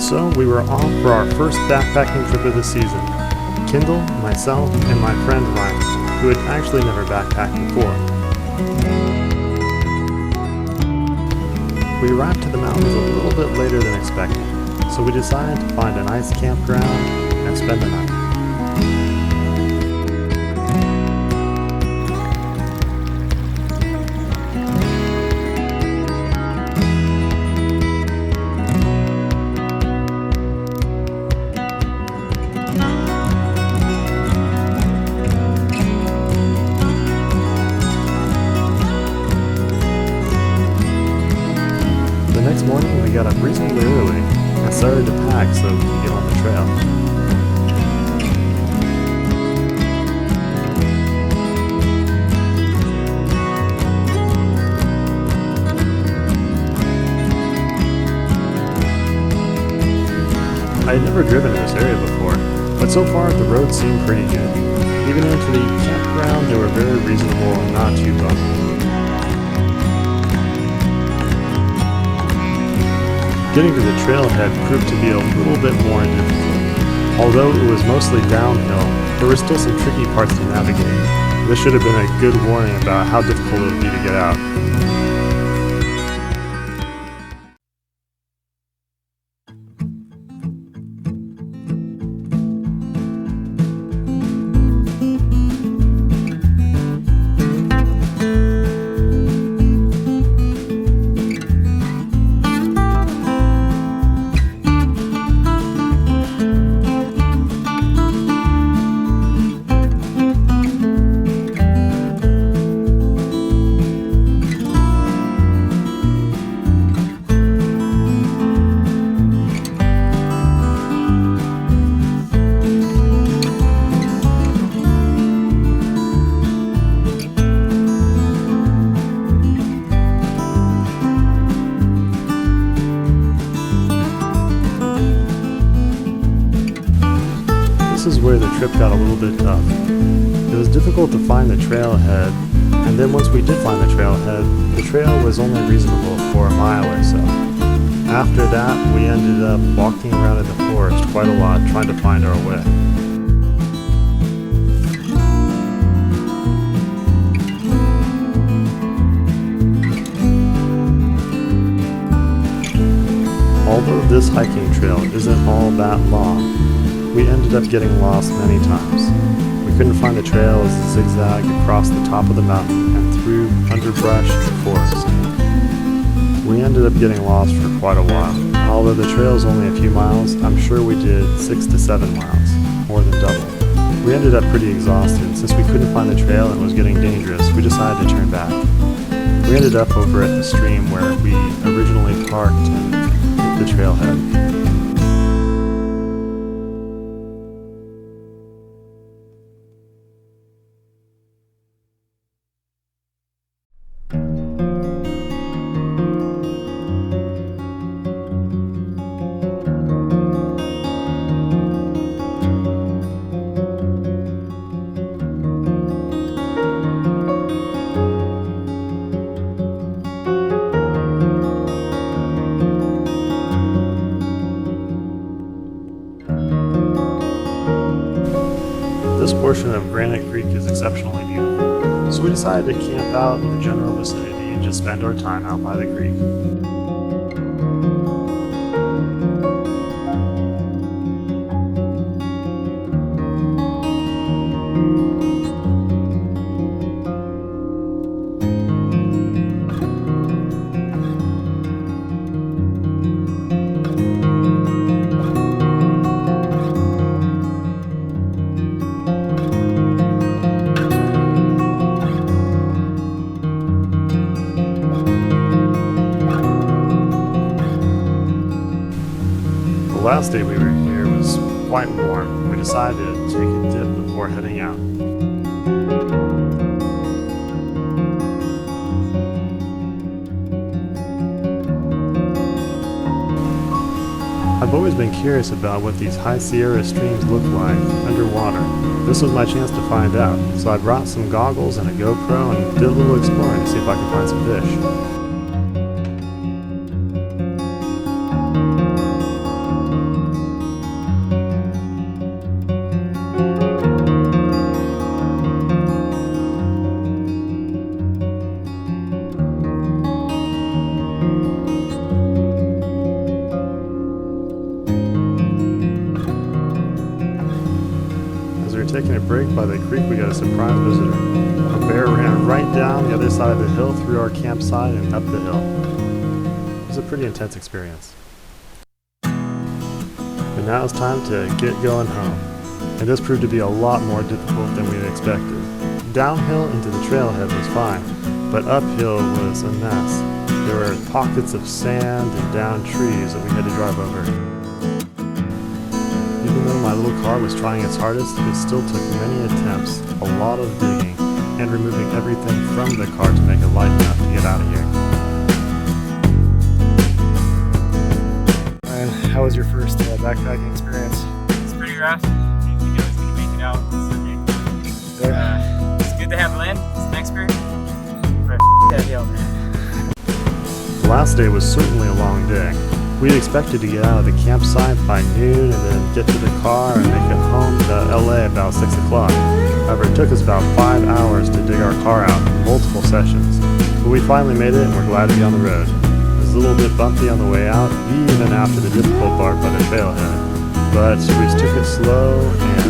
So we were off for our first backpacking trip of the season. Kindle, myself, and my friend Ryan, who had actually never backpacked before. We arrived to the mountains a little bit later than expected, so we decided to find a nice campground and spend the night. The next morning we got up reasonably early and started to pack so we could get on the trail. I had never driven in this area before, but so far the roads seemed pretty good. Even into the campground they were very reasonable and not too bumpy. Getting to the trailhead proved to be a little bit more difficult. Although it was mostly downhill, there were still some tricky parts to navigate. This should have been a good warning about how difficult it would be to get out. This is where the trip got a little bit tough. It was difficult to find the trailhead, and then once we did find the trailhead, the trail was only reasonable for a mile or so. After that, we ended up walking around in the forest quite a lot trying to find our way. Although this hiking trail isn't all that long, we ended up getting lost many times. We couldn't find the trail as it zigzagged across the top of the mountain and through underbrush and forest. We ended up getting lost for quite a while. Although the trail is only a few miles, I'm sure we did 6 to 7 miles, more than double. We ended up pretty exhausted, and since we couldn't find the trail and it was getting dangerous, we decided to turn back. We ended up over at the stream where we originally parked and hit the trailhead. This portion of Granite Creek is exceptionally beautiful, so we decided to camp out in the general vicinity and just spend our time out by the creek. The last day we were here was quite warm. We decided to take a dip before heading out. I've always been curious about what these high Sierra streams look like underwater. This was my chance to find out, so I brought some goggles and a GoPro and did a little exploring to see if I could find some fish. break by the creek, we got a surprise visitor. A bear ran right down the other side of the hill, through our campsite, and up the hill. It was a pretty intense experience. But now it's time to get going home. And this proved to be a lot more difficult than we had expected. Downhill into the trailhead was fine, but uphill was a mess. There were pockets of sand and downed trees that we had to drive over. Even though my little car was trying its hardest, it still took many attempts, a lot of digging, and removing everything from the car to make it light enough to get out of here. And how was your first backpacking experience? It's pretty rough. I didn't think I was going to make it out on Sunday. It's good to have Lynn as an expert, but that hill, man. The last day was certainly a long day. We had expected to get out of the campsite by noon and then get to the car and make it home to LA about 6 o'clock. However, it took us about 5 hours to dig our car out in multiple sessions. But we finally made it and we're glad to be on the road. It was a little bit bumpy on the way out, even after the difficult part by the trailhead. But we just took it slow and